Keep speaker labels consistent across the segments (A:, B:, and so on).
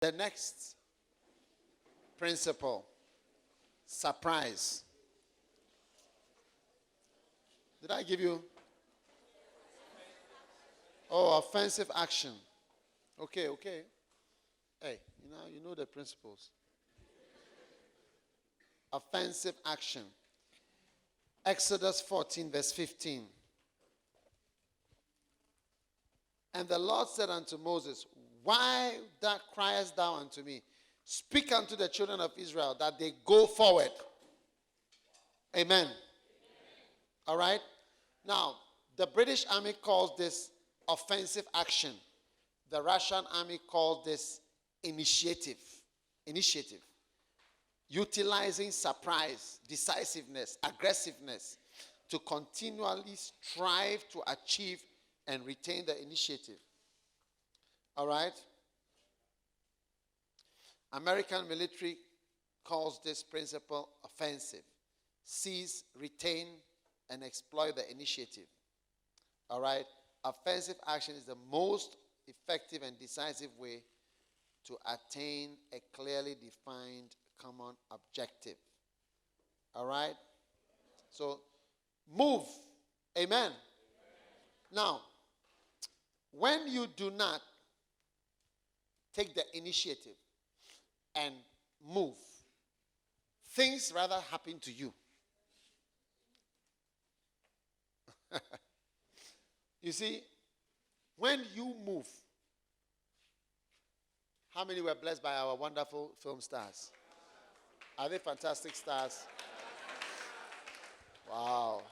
A: The next principle, surprise. Did I give you? Oh, offensive action. Okay. Hey, you know the principles. Offensive action. Exodus 14, verse 15. And the Lord said unto Moses, why that criest thou unto me? Speak unto the children of Israel that they go forward. Amen. All right? Now, the British Army calls this offensive action. The Russian Army calls this initiative. Utilizing surprise, decisiveness, aggressiveness to continually strive to achieve and retain the initiative. All right? American military calls this principle offensive. Seize, retain, and exploit the initiative. All right? Offensive action is the most effective and decisive way to attain a clearly defined common objective. All right? So, move. Amen. Now, when you do not take the initiative and move, things rather happen to you. You see, when you move, how many were blessed by our wonderful film stars? Are they fantastic stars? Wow.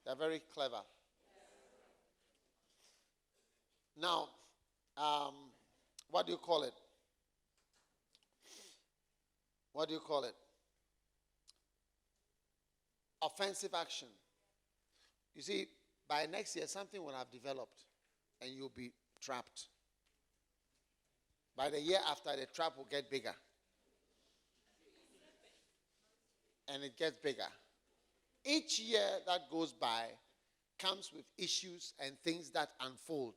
A: They're very clever. Now, what do you call it? What do you call it? Offensive action. You see, by next year, something will have developed and you'll be trapped. By the year after, the trap will get bigger. And it gets bigger. Each year that goes by comes with issues and things that unfold.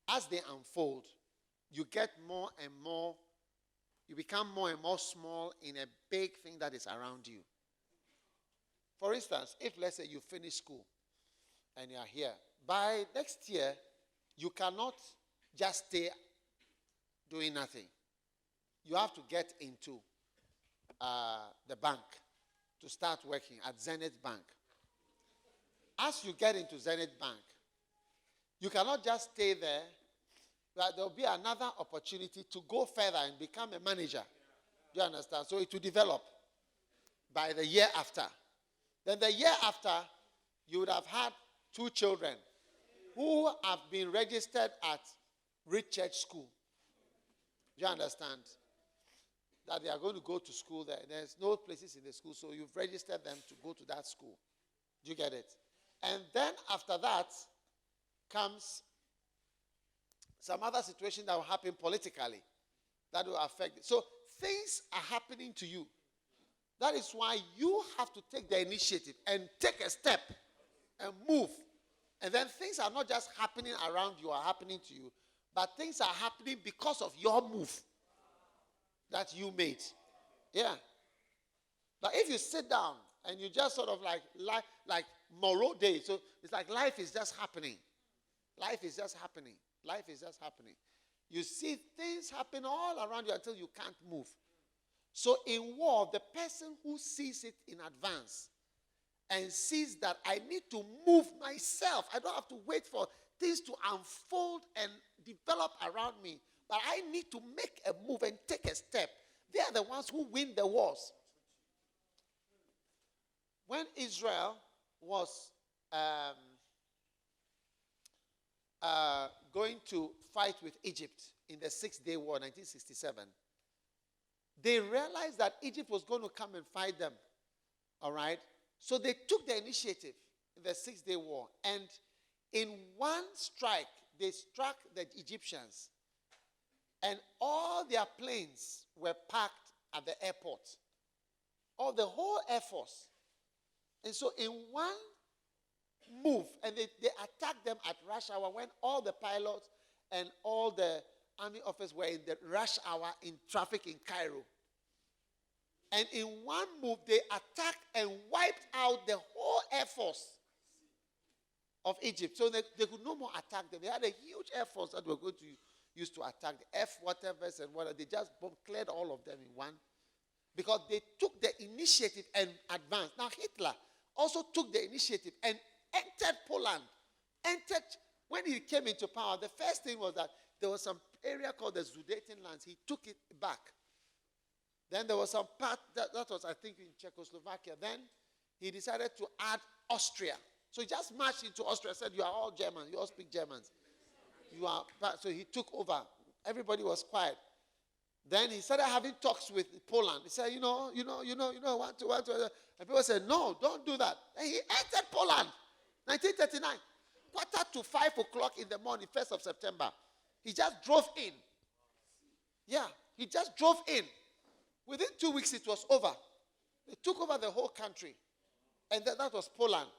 A: As they unfold, you get more and more, you become more and more small in a big thing that is around you. For instance, if let's say you finish school and you are here, by next year, you cannot just stay doing nothing. You have to get into the bank to start working at Zenith Bank. As you get into Zenith Bank, you cannot just stay there, but there will be another opportunity to go further and become a manager. Do you understand? So it will develop by the year after. Then the year after, you would have had 2 children who have been registered at Rich Church School. Do you understand? That they are going to go to school there. There's no places in the school, so you've registered them to go to that school. Do you get it? And then after that comes some other situation that will happen politically that will affect it. So things are happening to you. That is why you have to take the initiative and take a step and move. And then things are not just happening around you or happening to you, but things are happening because of your move that you made. Yeah. But if you sit down and you just sort of like Moreau Day, so it's like life is just happening. Life is just happening. Life is just happening. You see things happen all around you until you can't move. So in war, the person who sees it in advance and sees that I need to move myself, I don't have to wait for things to unfold and develop around me, but I need to make a move and take a step. They are the ones who win the wars. When Israel was going to fight with Egypt in the 6-Day War, 1967, they realized that Egypt was going to come and fight them. All right? So they took the initiative in the 6-Day War. And in one strike, they struck the Egyptians. And all their planes were parked at the airport. All the whole Air Force. And so in one move, and they attacked them at rush hour when all the pilots and all the army officers were in the rush hour in traffic in Cairo. And in one move, they attacked and wiped out the whole air force of Egypt. So they could no more attack them. They had a huge air force that were going to use to attack the F whatevers and whatever. They just cleared all of them in one. Because they took the initiative and advanced. Now Hitler also took the initiative and entered Poland. When he came into power, the first thing was that there was some area called the Sudetenlands. He took it back. Then there was some part that was, I think, in Czechoslovakia. Then he decided to add Austria. So he just marched into Austria and said, you are all Germans. You all speak Germans. So he took over. Everybody was quiet. Then he started having talks with Poland. He said, want to. And people said, no, don't do that. And he entered Poland, 1939. 4:45 in the morning, 1st of September. He just drove in. Yeah, he just drove in. Within 2 weeks, it was over. They took over the whole country. And that was Poland.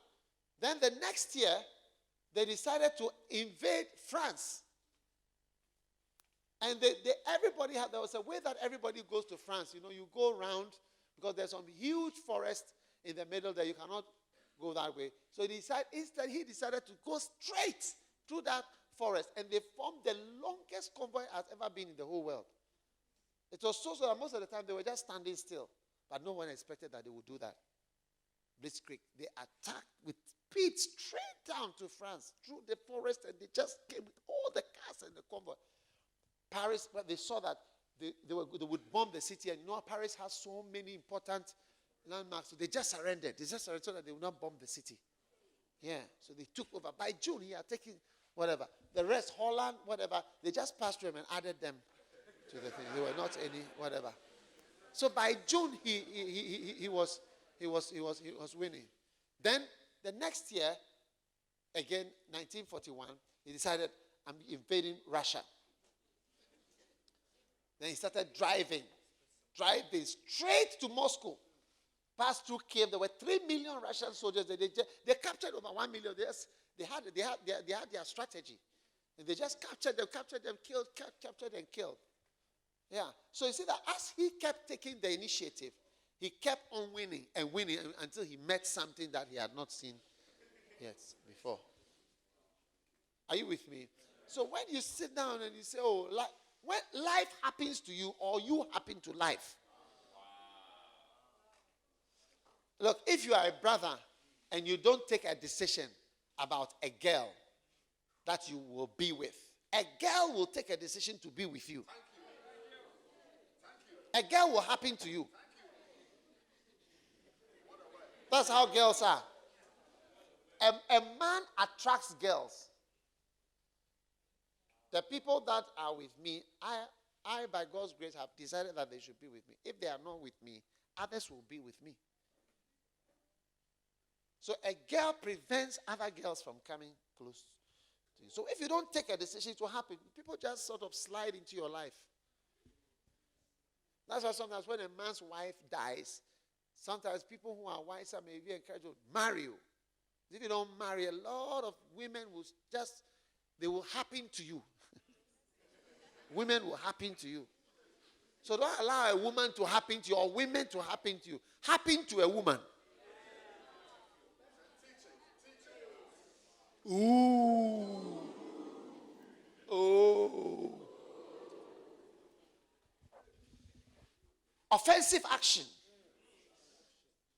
A: Then the next year, they decided to invade France. And there was a way that everybody goes to France. You go around because there's some huge forest in the middle there. You cannot go that way. So he decided to go straight through that forest. And they formed the longest convoy has ever been in the whole world. It was so that most of the time they were just standing still. But no one expected that they would do that. Blitzkrieg. They attacked with speed straight down to France through the forest, and they just came with all the cars and the convoy. Paris, but they saw that they would bomb the city, and Paris has so many important landmarks. So they just surrendered. They just surrendered so that they would not bomb the city. Yeah. So they took over. By June, he had taken whatever. The rest, Holland, whatever, they just passed through him and added them to the thing. They were not any whatever. So by June, he was winning. Then the next year, again, 1941, he decided, I'm invading Russia. Then he started driving straight to Moscow. Passed through Kiev. There were 3 million Russian soldiers. They captured over 1 million. They had their strategy. And they just captured them, captured and killed. Yeah. So you see that as he kept taking the initiative, he kept on winning and winning until he met something that he had not seen yet before. Are you with me? So when you sit down and you say, when life happens to you or you happen to life. Look, if you are a brother and you don't take a decision about a girl that you will be with, a girl will take a decision to be with you. A girl will happen to you. That's how girls are. A man attracts girls. The people that are with me, I, by God's grace, have decided that they should be with me. If they are not with me, others will be with me. So a girl prevents other girls from coming close to you. So if you don't take a decision, it will happen. People just sort of slide into your life. That's why sometimes when a man's wife dies, sometimes people who are wiser may be encouraged to marry you. If you don't marry, a lot of women they will happen to you. Women will happen to you. So don't allow a woman to happen to you or women to happen to you. Happen to a woman. Ooh. Oh. Offensive action.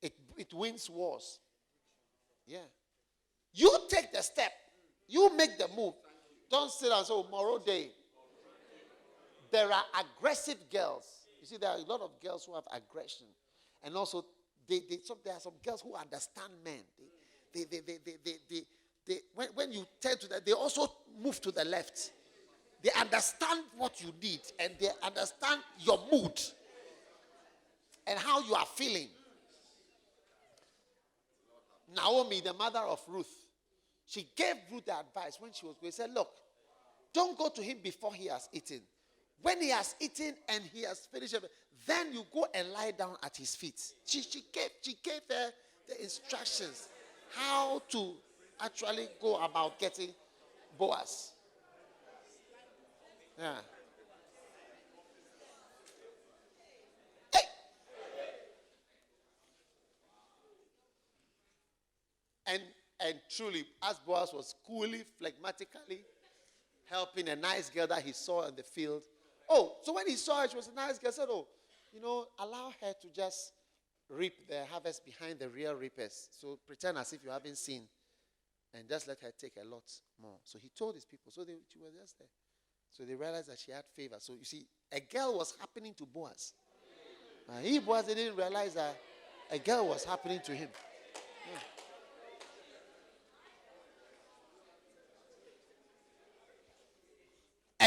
A: It wins wars. Yeah. You take the step. You make the move. Don't sit and say, tomorrow day. There are aggressive girls. You see, there are a lot of girls who have aggression. And also, there are some girls who understand men. When you turn to that, they also move to the left. They understand what you need. And they understand your mood. And how you are feeling. Naomi, the mother of Ruth, she gave Ruth the advice when she was going. She said, look, don't go to him before he has eaten. When he has eaten and he has finished, then you go and lie down at his feet. She gave her the instructions how to actually go about getting Boaz. Yeah. And truly, as Boaz was coolly, phlegmatically helping a nice girl that he saw in the field. Oh, so when he saw her, she was a nice girl, said, oh, allow her to just reap the harvest behind the real reapers. So pretend as if you haven't seen and just let her take a lot more. So he told his people. So she was just there. So they realized that she had favor. So you see, a girl was happening to Boaz. Boaz didn't realize that a girl was happening to him. Yeah.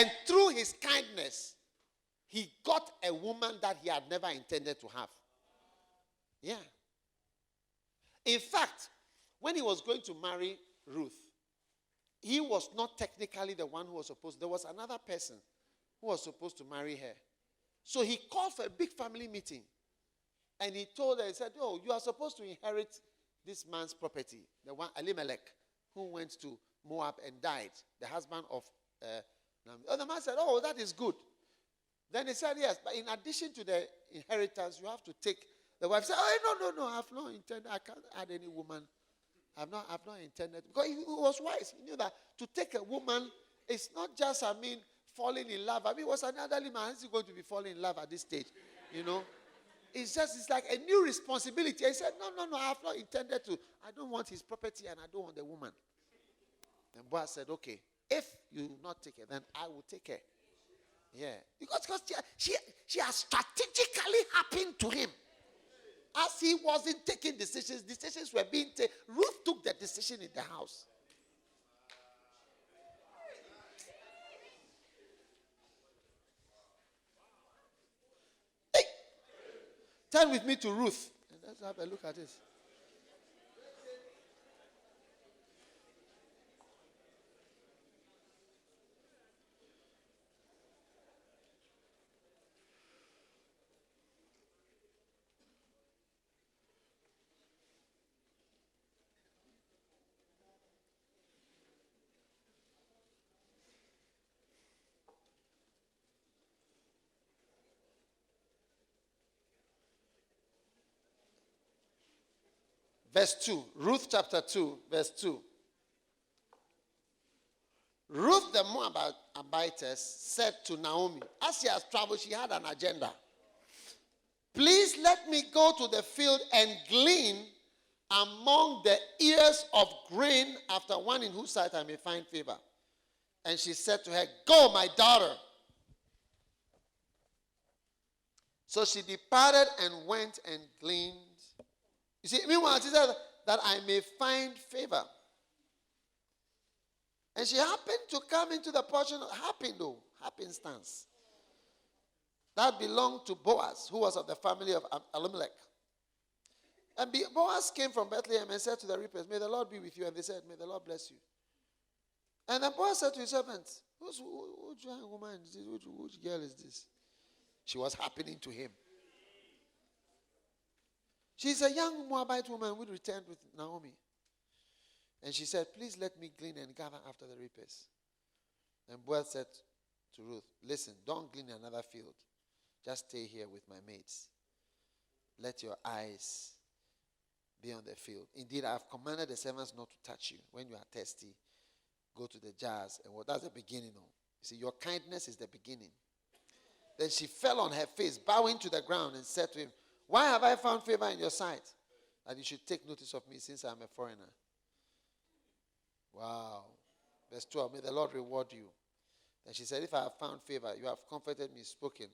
A: And through his kindness, he got a woman that he had never intended to have. Yeah. In fact, when he was going to marry Ruth, he was not technically the one who was supposed. There was another person who was supposed to marry her. So he called for a big family meeting. And he told her, he said, oh, you are supposed to inherit this man's property. The one, Elimelech, who went to Moab and died. The husband of the man said, oh, that is good. Then he said, yes, but in addition to the inheritance, you have to take. The wife said, oh, no, I have not intended. I can't add any woman. I've not intended. Because he was wise. He knew that to take a woman, it's not just, falling in love. It was an elderly man. Is he going to be falling in love at this stage? It's like a new responsibility. He said, no, I have not intended to. I don't want his property and I don't want the woman. And Boaz said, okay, if you will not take her, then I will take her. Yeah. Because she has strategically happened to him. As he wasn't taking decisions were being taken. Ruth took the decision in the house. Hey, turn with me to Ruth. And let's have a look at this. Verse 2. Ruth chapter 2, verse 2. Ruth the Moabitess said to Naomi, as she has traveled, she had an agenda. Please let me go to the field and glean among the ears of grain after one in whose sight I may find favor. And she said to her, go, my daughter. So she departed and went and gleaned. You see, meanwhile, she said that I may find favor. And she happened to come into the portion, happenstance, that belonged to Boaz, who was of the family of Elimelech. And Boaz came from Bethlehem and said to the reapers, may the Lord be with you. And they said, may the Lord bless you. And then Boaz said to his servants, which young woman is this? Which girl is this? She was happening to him. She's a young Moabite woman who returned with Naomi. And she said, please let me glean and gather after the reapers. And Boaz said to Ruth, listen, don't glean another field. Just stay here with my maids. Let your eyes be on the field. Indeed, I have commanded the servants not to touch you. When you are thirsty, go to the jars. And that's the beginning. You see, your kindness is the beginning. Then she fell on her face, bowing to the ground, and said to him, why have I found favor in your sight, that you should take notice of me, since I am a foreigner? Wow. Verse 12, may the Lord reward you. Then she said, if I have found favor, you have comforted me, spoken,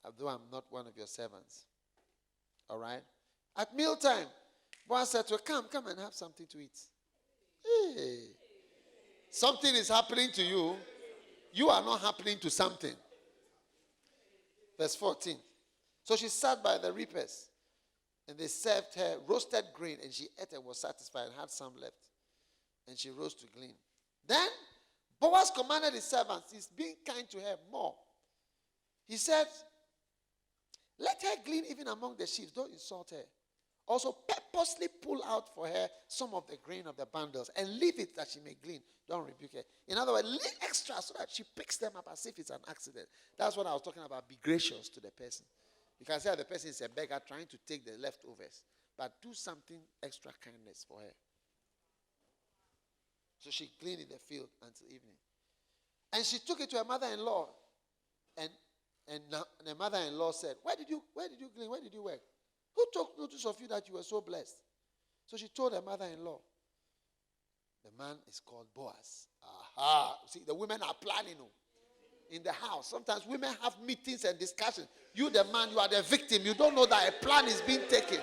A: although I'm not one of your servants. All right? At mealtime, Boaz said to her, come and have something to eat. Hey. Something is happening to you. You are not happening to something. Verse 14. So she sat by the reapers, and they served her roasted grain, and she ate and was satisfied and had some left. And she rose to glean. Then Boaz commanded his servants, he's being kind to her more. He said, let her glean even among the sheaves, don't insult her. Also purposely pull out for her some of the grain of the bundles and leave it that she may glean. Don't rebuke her. In other words, leave extra so that she picks them up as if it's an accident. That's what I was talking about. Be gracious to the person. You can say the person is a beggar trying to take the leftovers, but do something extra kindness for her. So she gleaned in the field until evening. And she took it to her mother-in-law. And the mother-in-law said, Where did you glean? Where did you work? Who took notice of you that you were so blessed? So she told her mother-in-law. The man is called Boaz. Aha. See, the women are planning in the house. Sometimes women have meetings and discussions. You, the man, you are the victim. You don't know that a plan is being taken.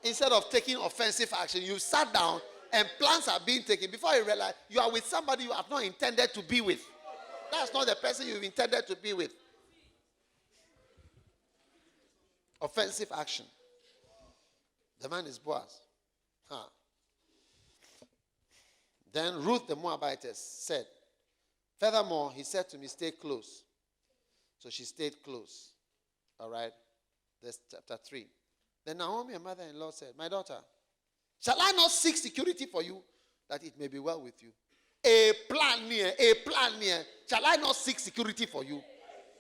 A: Instead of taking offensive action, you sat down and plans are being taken. Before you realize, you are with somebody you have not intended to be with. That's not the person you've intended to be with. Offensive action. The man is Boaz. Then Ruth the Moabitess said, furthermore, he said to me, stay close. So she stayed close. All right. That's chapter 3. Then Naomi, her mother-in-law, said, my daughter, shall I not seek security for you, that it may be well with you? A plan near. Shall I not seek security for you?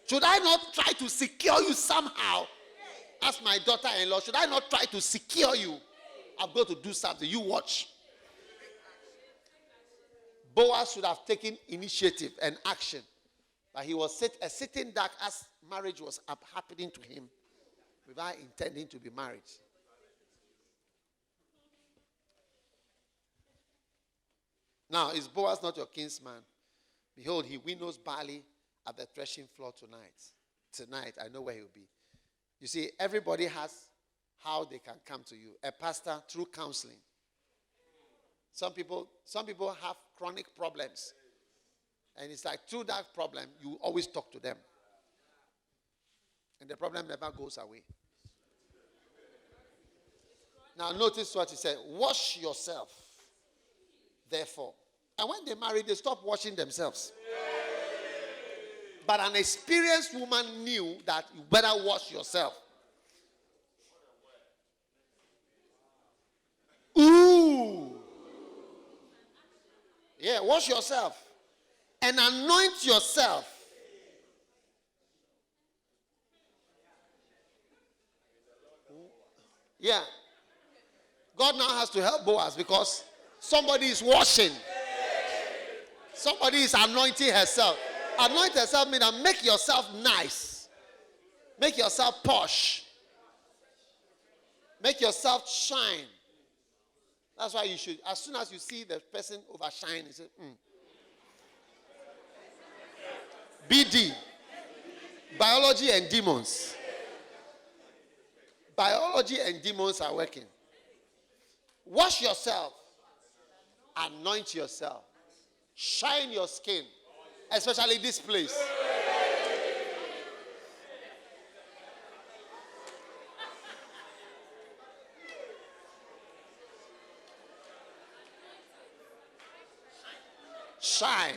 A: Should I not try to secure you somehow? As my daughter-in-law, should I not try to secure you? I'm going to do something. You watch. Boaz should have taken initiative and action. But he was sitting duck as marriage was happening to him without intending to be married. Now, is Boaz not your kinsman? Behold, he winnows barley at the threshing floor tonight. Tonight, I know where he'll be. You see, everybody has how they can come to you. A pastor through counseling. Some people have chronic problems. And it's like through that problem, you always talk to them. And the problem never goes away. Now notice what he said. Wash yourself, therefore. And when they married, they stopped washing themselves. But an experienced woman knew that you better wash yourself. Ooh. Yeah, wash yourself. And anoint yourself. Yeah. God now has to help Boaz because somebody is washing. Somebody is anointing herself. Anoint herself means make yourself nice. Make yourself posh. Make yourself shine. That's why you should, as soon as you see the person overshine, you say, BD. Biology and demons. Biology and demons are working. Wash yourself. Anoint yourself. Shine your skin. Especially this place. Shine.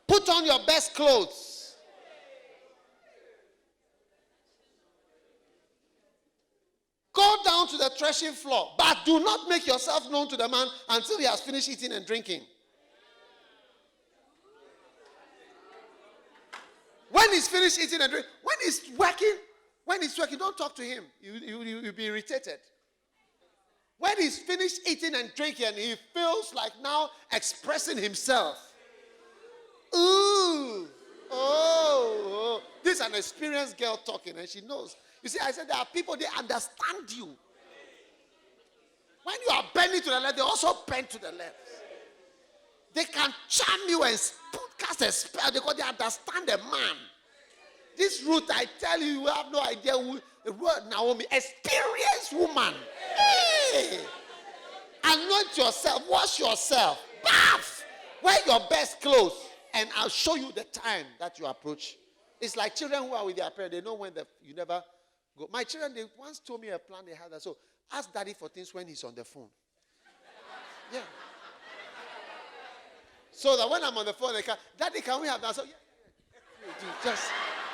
A: Put on your best clothes. Go down to the threshing floor, but do not make yourself known to the man until he has finished eating and drinking. When he's finished eating and drinking, when he's working, don't talk to him. You'll be irritated. When he's finished eating and drinking, he feels like now expressing himself. Ooh. Oh. This is an experienced girl talking, and she knows. You see, I said there are people, they understand you. When you are bending to the left, they also bend to the left. They can charm you and cast a spell because they understand the man. This Ruth, I tell you, you have no idea who Naomi, experienced woman. Hey. Anoint yourself, wash yourself, bath, wear your best clothes, and I'll show you the time that you approach. It's like children who are with their parents. They know when you never go. My children, they once told me a plan they had. So ask daddy for things when he's on the phone. Yeah. So that when I'm on the phone, they can, daddy, can we have that? So yeah. Just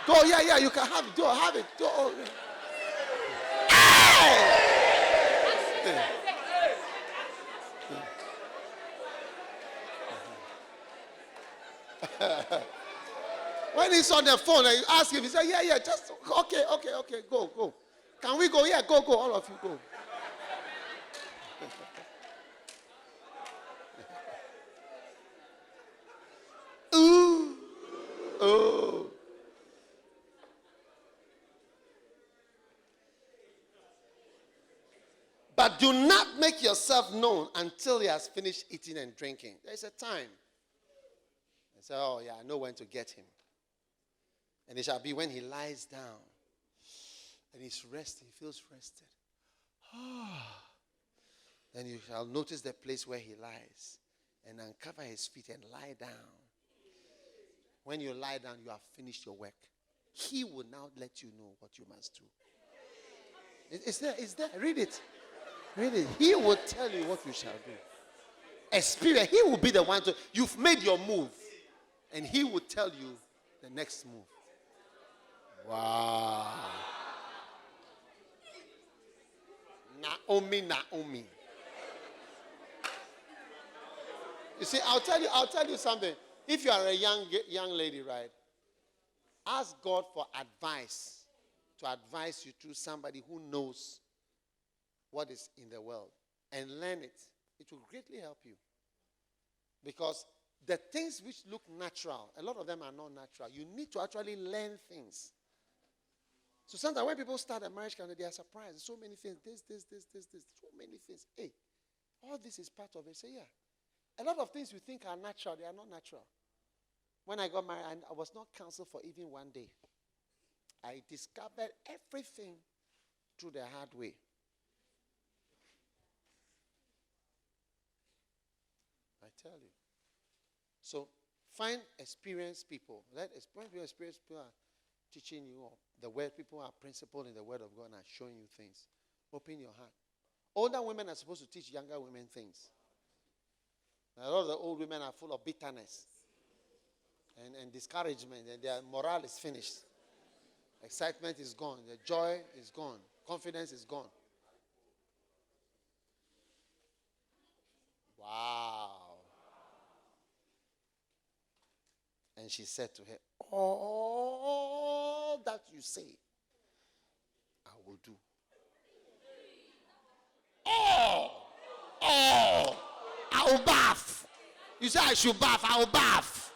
A: go, yeah, you can have it. Go, have it. Go. Hey! When he's on the phone and you ask him, he said, yeah, just, okay, go. Can we go? Yeah, go, all of you go. Ooh. Oh. But do not make yourself known until he has finished eating and drinking. There's a time. I say, oh yeah, I know when to get him. And it shall be when he lies down and he's resting, he feels rested. Then you shall notice the place where he lies and uncover his feet and lie down. When you lie down, you have finished your work. He will now let you know what you must do. It's there. Read it. He will tell you what you shall do. Experience. He will be the one to. You've made your move. And he will tell you the next move. Wow. Naomi. You see, I'll tell you something. If you are a young lady, right? Ask God for advice to advise you through somebody who knows what is in the world and learn it. It will greatly help you. Because the things which look natural, a lot of them are not natural. You need to actually learn things. So sometimes when people start a marriage, they are surprised. So many things. This. So many things. Hey, all this is part of it. Say, yeah. A lot of things you think are natural, they are not natural. When I got married, I was not counseled for even one day. I discovered everything through the hard way. I tell you. So find experienced people. Let experienced people are teaching you the word. People are principled in the word of God and are showing you things. Open your heart. Older women are supposed to teach younger women things. A lot of the old women are full of bitterness and discouragement, and their morale is finished. Excitement is gone. The joy is gone. Confidence is gone. Wow. And she said to her, all that you say, I will do. I will bath. You say I should bath, I will bath.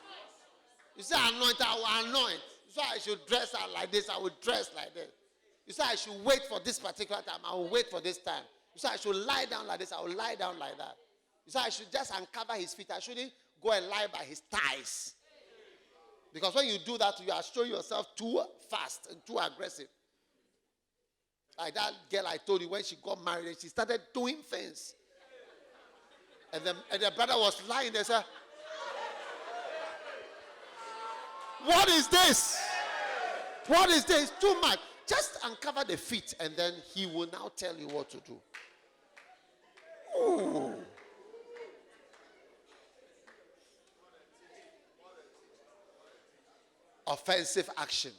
A: You say anoint, I will anoint. You say I should dress out like this, I will dress like this. You say I should wait for this particular time, I will wait for this time. You say I should lie down like this, I will lie down like that. You say I should just uncover his feet, I shouldn't go and lie by his thighs. Because when you do that, you are showing yourself too fast and too aggressive. Like that girl I told you, when she got married, and she started doing things. And the brother was lying there, said, what is this? What is this? Too much. Just uncover the feet, and then he will now tell you what to do. Ooh. Offensive action.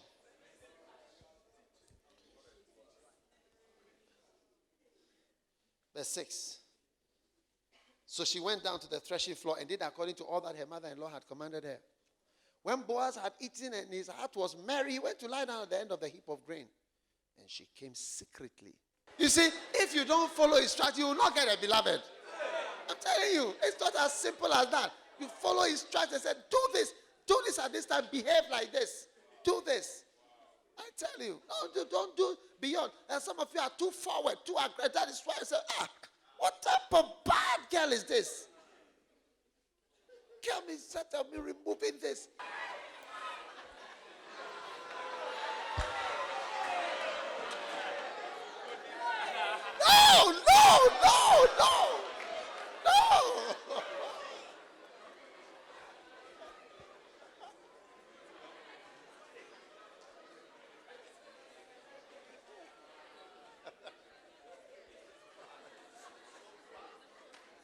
A: Verse 6. So she went down to the threshing floor and did according to all that her mother-in-law had commanded her. When Boaz had eaten and his heart was merry, he went to lie down at the end of the heap of grain. And she came secretly. You see, if you don't follow his strategy, you will not get a beloved. I'm telling you, it's not as simple as that. You follow his strategy and say, do this at this time, behave like this, do this. I tell you, no, don't do beyond. And some of you are too forward, too aggressive. That is why I say, what type of bad girl is this? Come instead of me removing this. No.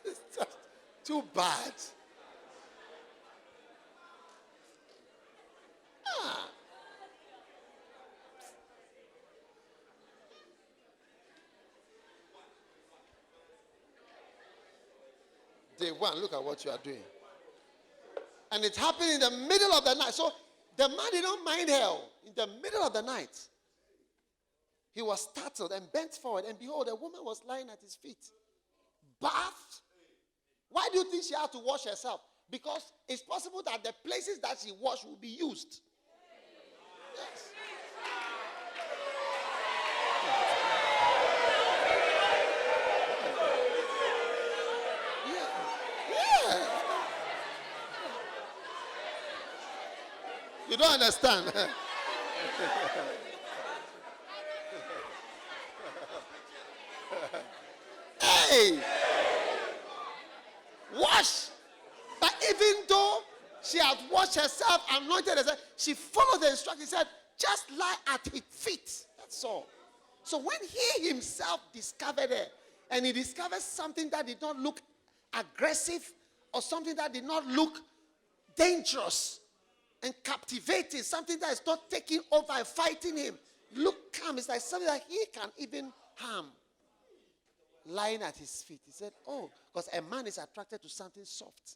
A: It's just too bad. Day one, look at what you are doing. And it happened in the middle of the night. So The man did not mind her. In the middle of the night, he was startled and bent forward, and behold, a woman was lying at his feet, bathed. Why do you think she had to wash herself? Because it's possible that the places that she washed will be used. Yes. Yeah. You don't understand. Hey! Wash! But even though she had washed herself, anointed herself, she followed the instructions. He said, just lie at his feet. That's all. So when he himself discovered her, and he discovered something that did not look aggressive or something that did not look dangerous and captivating, something that is not taking over and fighting him, look calm. It's like something that he can even harm. Lying at his feet. He said, oh, because a man is attracted to something soft,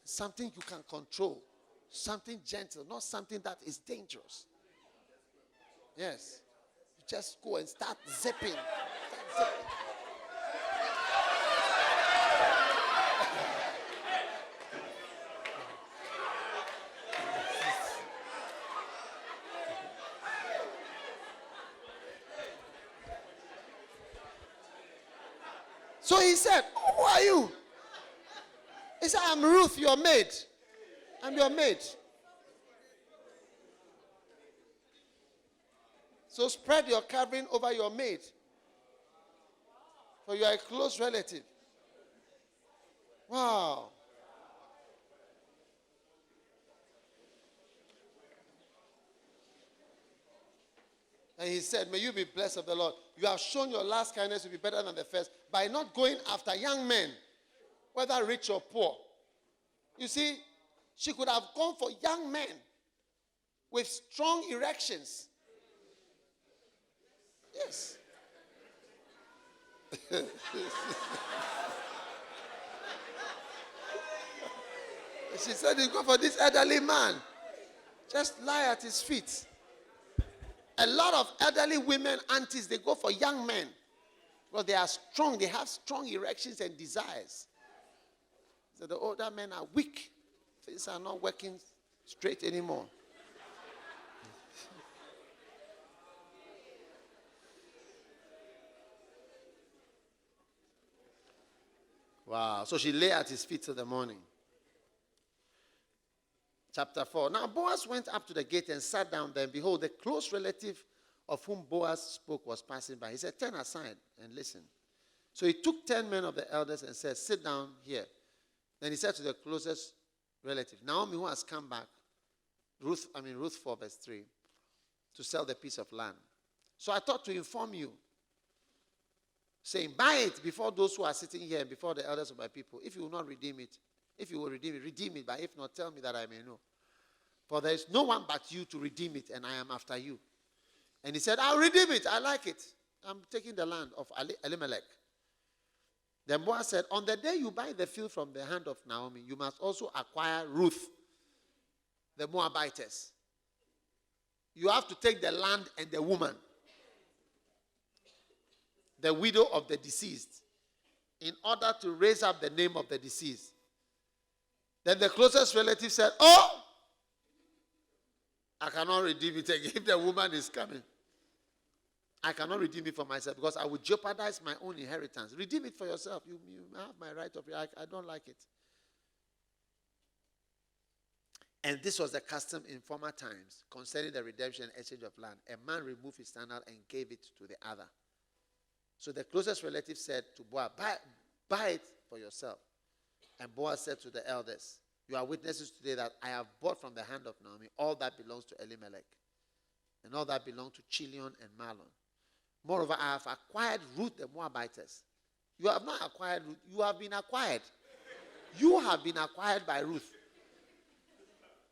A: something you can control, something gentle, not something that is dangerous. Yes. You just go and start zipping. So he said, oh, who are you? He said, I'm Ruth, your maid. I'm your maid. So spread your covering over your maid. For you are a close relative. Wow. And he said, may you be blessed of the Lord. You have shown your last kindness to be better than the first by not going after young men, whether rich or poor. You see, she could have gone for young men with strong erections. Yes. She said, you go for this elderly man. Just lie at his feet. A lot of elderly women, aunties, they go for young men. Well, they are strong. They have strong erections and desires. So the older men are weak. Things are not working straight anymore. Wow. So she lay at his feet till the morning. Chapter 4. Now Boaz went up to the gate and sat down there. And behold, the close relative of whom Boaz spoke was passing by. He said, turn aside and listen. So he took 10 men of the elders and said, sit down here. Then he said to the closest relative, Naomi, who has come back, Ruth 4 verse 3, to sell the piece of land. So I thought to inform you, saying, buy it before those who are sitting here and before the elders of my people. If you will not redeem it, if you will redeem it. But if not, tell me that I may know. For there is no one but you to redeem it, and I am after you. And he said, I'll redeem it. I like it. I'm taking the land of Elimelech. Then Boaz said, on the day you buy the field from the hand of Naomi, you must also acquire Ruth, the Moabitess. You have to take the land and the woman, the widow of the deceased, in order to raise up the name of the deceased. Then the closest relative said, oh, I cannot redeem it again if the woman is coming. I cannot redeem it for myself because I would jeopardize my own inheritance. Redeem it for yourself. You have my right of it. I don't like it. And this was the custom in former times concerning the redemption and exchange of land. A man removed his sandal and gave it to the other. So the closest relative said to Boaz, buy it for yourself. And Boaz said to the elders, you are witnesses today that I have bought from the hand of Naomi all that belongs to Elimelech and all that belonged to Chilion and Mahlon. Moreover, I have acquired Ruth the Moabitess. You have not acquired Ruth. You have been acquired. You have been acquired by Ruth,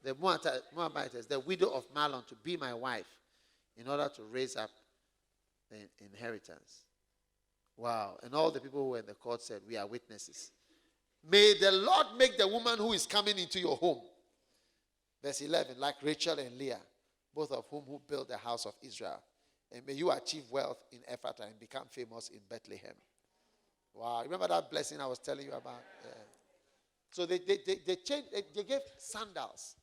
A: the Moabitess, the widow of Mahlon, to be my wife in order to raise up the inheritance. Wow. And all the people who were in the court said, we are witnesses. May the Lord make the woman who is coming into your home Verse 11, like Rachel and Leah, both of who built the house of Israel. And may you achieve wealth in Ephrathah and become famous in Bethlehem. Wow. Remember that blessing I was telling you about? Yeah. So they changed, they gave sandals.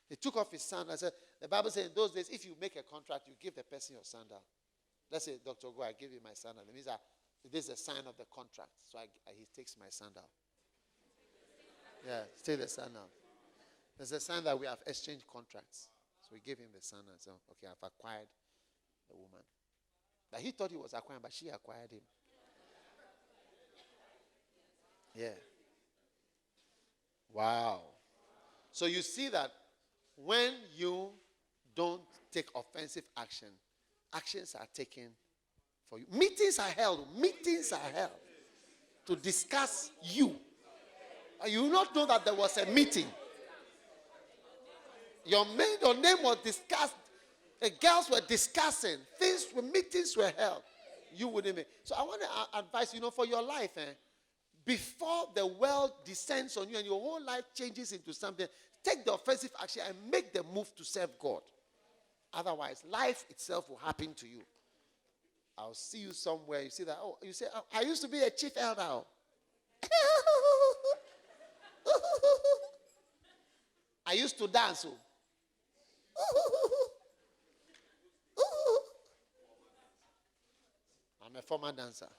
A: They took off his sandals. The Bible says in those days, if you make a contract, you give the person your sandal. Let's say, Dr. Go, I give you my sandal. It means that this is a sign of the contract. So he takes my sandal. Yeah, still the sandal. There's a sign that we have exchanged contracts. So we gave him the sandal. So, okay, I've acquired the woman. But he thought he was acquiring, but she acquired him. Yeah. Wow. So you see that when you don't take offensive action, actions are taken for you. Meetings are held. Meetings are held to discuss you. And you will not know that there was a meeting. Your name was discussed. The girls were discussing. Meetings were held. You wouldn't make. So I want to advise you, for your life, before the world descends on you and your whole life changes into something, take the offensive action and make the move to serve God. Otherwise, life itself will happen to you. I'll see you somewhere. You see that? Oh, you say, oh, I used to be a chief elder. I used to dance. I'm a former dancer.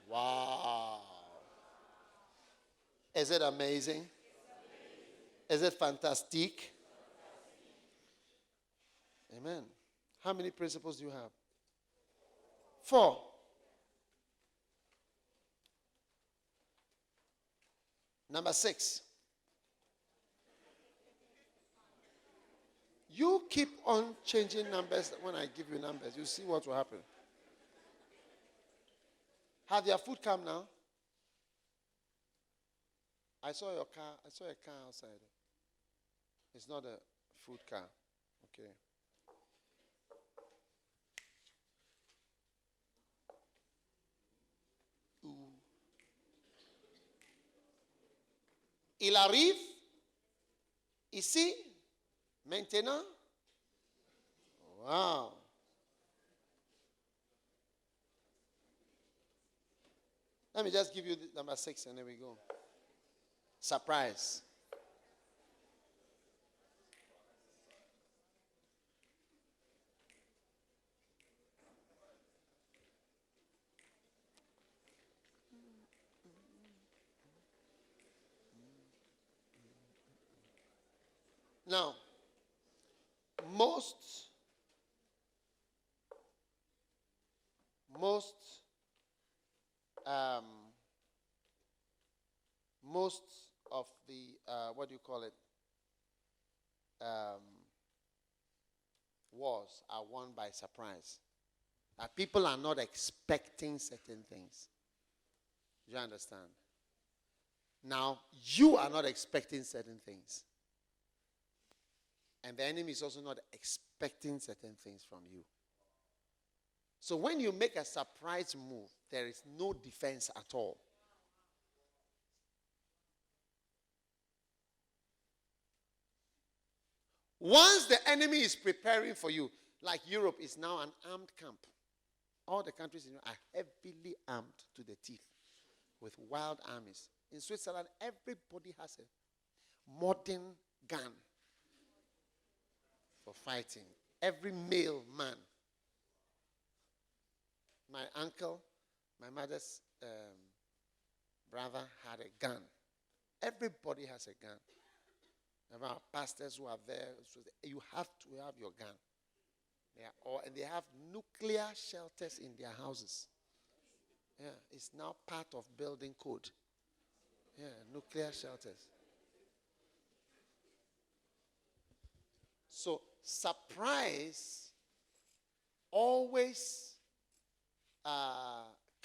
A: Wow. Is it amazing? Is it fantastic? Amen. How many principles do you have? 4. Number 6. You keep on changing numbers when I give you numbers. You see what will happen. Have your food come now? I saw your car. I saw a car outside. It's not a food car. Okay. Il arrive ici, maintenant. Wow. Let me just give you number 6 and then we go. Surprise. Now, most of the what do you call it? Wars are won by surprise. People are not expecting certain things. Do you understand? Now, you are not expecting certain things. And the enemy is also not expecting certain things from you. So when you make a surprise move, there is no defense at all. Once the enemy is preparing for you, like Europe is now an armed camp. All the countries in Europe are heavily armed to the teeth with wild armies. In Switzerland, everybody has a modern gun for fighting. Every male man. My uncle, my mother's brother had a gun. Everybody has a gun. There are pastors who are there. So you have to have your gun. And they have nuclear shelters in their houses. Yeah, it's now part of building code. Yeah, nuclear shelters. So surprise always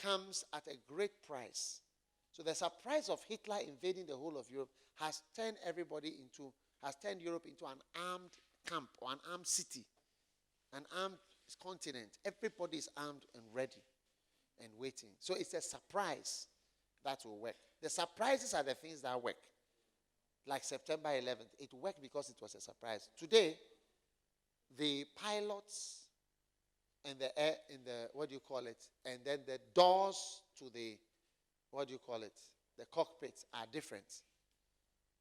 A: comes at a great price. So the surprise of Hitler invading the whole of Europe has turned Europe into an armed camp or an armed city, an armed continent. Everybody is armed and ready and waiting. So it's a surprise that will work. The surprises are the things that work. like September 11th. It worked because it was a surprise. Today, the pilots and the air in the what do you call it, and then the doors to the what do you call it, the cockpits are different.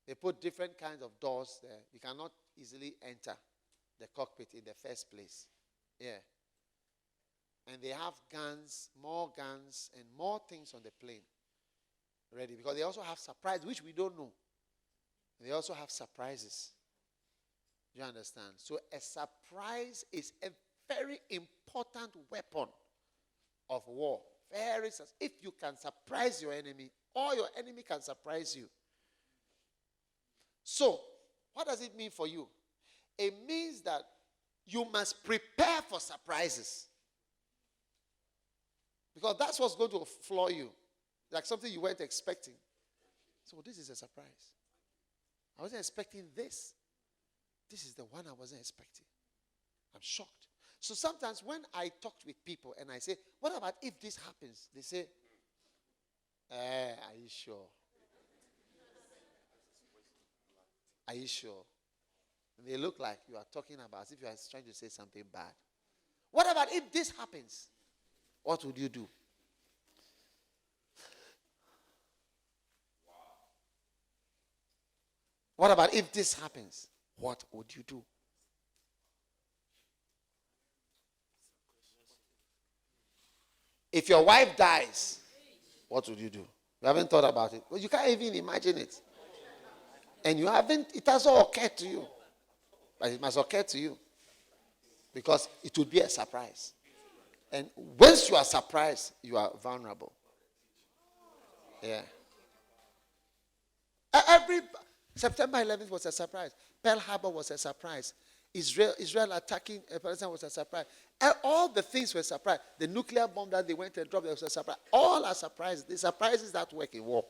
A: They put different kinds of doors there. You cannot easily enter the cockpit in the first place. Yeah. And they have guns, and more things on the plane ready, because they also have surprises which we don't know. They also have surprises. Do you understand? So a surprise is a very important weapon of war. If you can surprise your enemy, or your enemy can surprise you. So, what does it mean for you? It means that you must prepare for surprises. Because that's what's going to floor you. Like something you weren't expecting. So this is a surprise. I wasn't expecting this. This is the one I wasn't expecting. I'm shocked. So sometimes when I talk with people and I say, what about if this happens? They say, are you sure? Are you sure? And they look like you are talking about as if you are trying to say something bad. What about if this happens? What would you do? What about if this happens? What would you do? If your wife dies, what would you do? You haven't thought about it. Well, you can't even imagine it. And it hasn't occurred to you. But it must occur to you. Because it would be a surprise. And once you are surprised, you are vulnerable. Yeah. Every September 11th was a surprise. Pearl Harbor was a surprise. Israel attacking Palestine was a surprise. All the things were a surprise. The nuclear bomb that they went and dropped was a surprise. All are surprises. The surprises that work in war.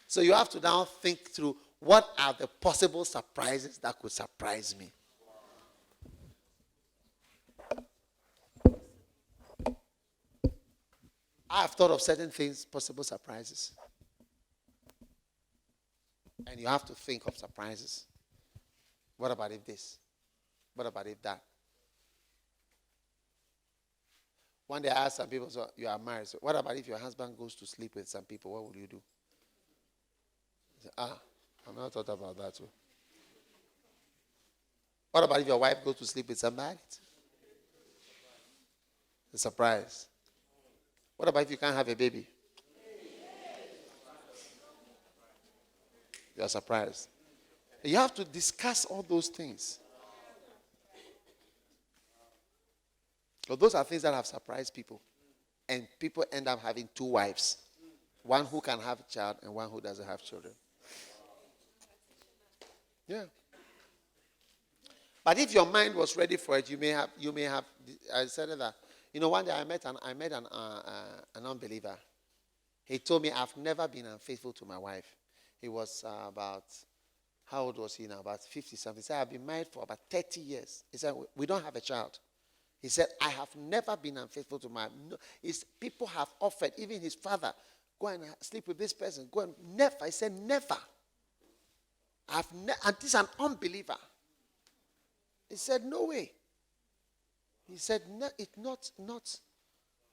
A: So you have to now think through, what are the possible surprises that could surprise me? I have thought of certain things, possible surprises. And you have to think of surprises. What about if this? What about if that? One day I asked some people, so you are married, so what about if your husband goes to sleep with some people? What would you do? I said, I've not thought about that too. What about if your wife goes to sleep with somebody? It's a surprise. What about if you can't have a baby? You are surprised. You have to discuss all those things. So those are things that have surprised people. And people end up having two wives. One who can have a child and one who doesn't have children. Yeah. But if your mind was ready for it, you may have. I said that. One day I met an unbeliever. He told me, I've never been unfaithful to my wife. He was about, how old was he now? About 50 something. He said, I've been married for about 30 years. He said, we don't have a child. He said, I have never been unfaithful to my wife. People have offered, even his father, go and sleep with this person. Go and never. I said, never. And this is an unbeliever. He said, no way. He said, no, it's not,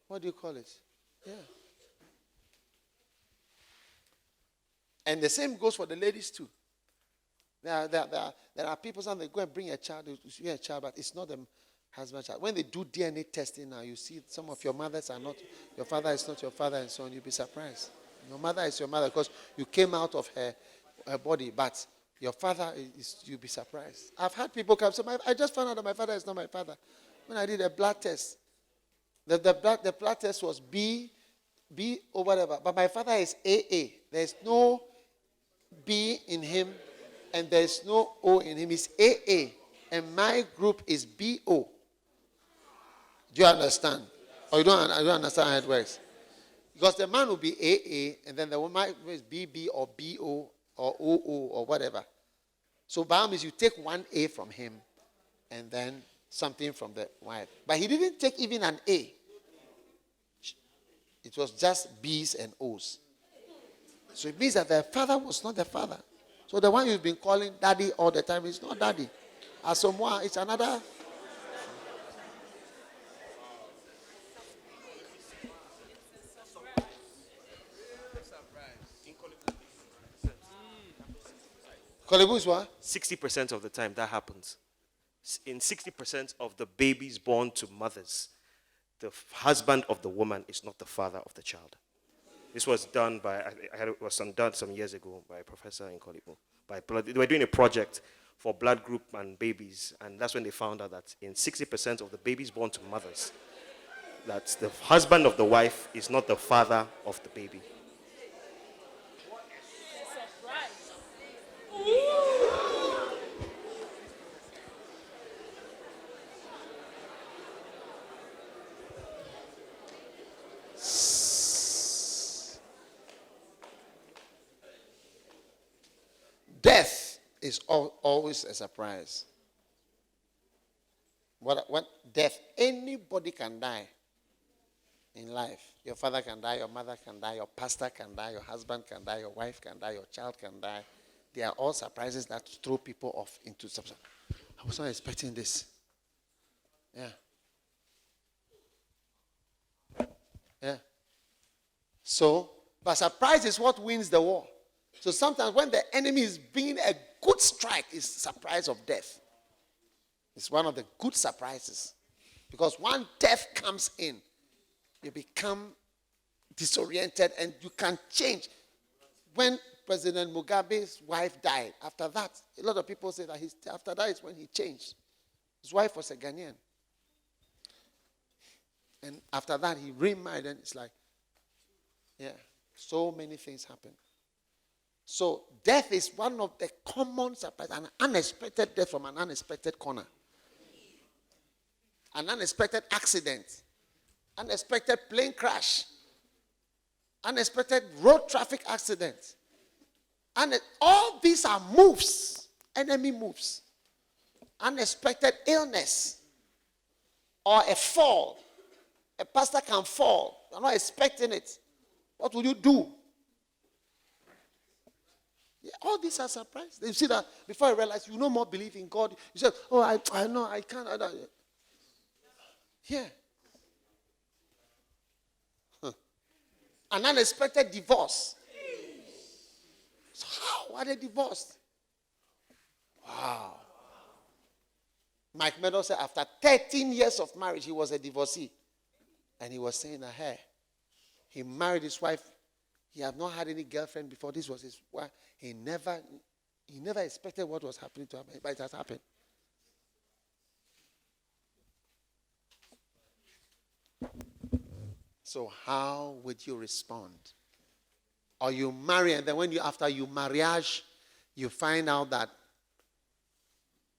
A: what do you call it? Yeah. And the same goes for the ladies too. There are people saying they go and bring a child, but it's not the husband's child. When they do DNA testing now, you see some of your mothers are not, your father is not your father, and so on. You'll be surprised. Your mother is your mother because you came out of her body, but your father you'll be surprised. I've had people come, I just found out that my father is not my father. When I did a blood test, the blood test was B or whatever, but my father is AA. There's no B in him, and there's no O in him. He's AA, and my group is BO. Do you understand? Or you don't understand how it works? Because the man will be AA, and then the woman is BB or BO or OO or whatever. So by means you take one A from him, and then something from the wife. But he didn't take even an A. It was just B's and O's. So it means that the father was not the father. So the one you've been calling daddy all the time is not daddy. Asamoah, it's another. Kolebu is what?
B: 60% of the time that happens. In 60% of the babies born to mothers, the husband of the woman is not the father of the child. This was done by, it was done some years ago by a professor in Kolebu. They were doing a project for blood group and babies, and that's when they found out that in 60% of the babies born to mothers, that the husband of the wife is not the father of the baby.
A: Death is always a surprise. What death? Anybody can die in life. Your father can die, your mother can die, your pastor can die, your husband can die, your wife can die, your child can die. They are all surprises that throw people off into something. I was not expecting this. Yeah. Yeah. So, but surprise is what wins the war. So sometimes when the enemy is bringing a good strike, it's surprise of death. It's one of the good surprises. Because when death comes in, you become disoriented and you can change. When President Mugabe's wife died, after that, a lot of people say that after that is when he changed. His wife was a Ghanaian. And after that, he remarried, and it's like, yeah, so many things happen. So death is one of the common surprises, an unexpected death from an unexpected corner. An unexpected accident. Unexpected plane crash. Unexpected road traffic accident. And all these are moves, enemy moves. Unexpected illness or a fall. A pastor can fall. You're not expecting it. What will you do? Yeah, all these are surprises. You see that before you realize you no more believe in God. You say, oh, I know, I can't. Yeah. An unexpected divorce. So how are they divorced? Wow. Mike Meadows said after 13 years of marriage, he was a divorcee. And he was saying that, hey, he married his wife. He had not had any girlfriend before. This was his wife. He never expected what was happening to him, but it has happened. So how would you respond? Or you marry, and then after you marriage, you find out that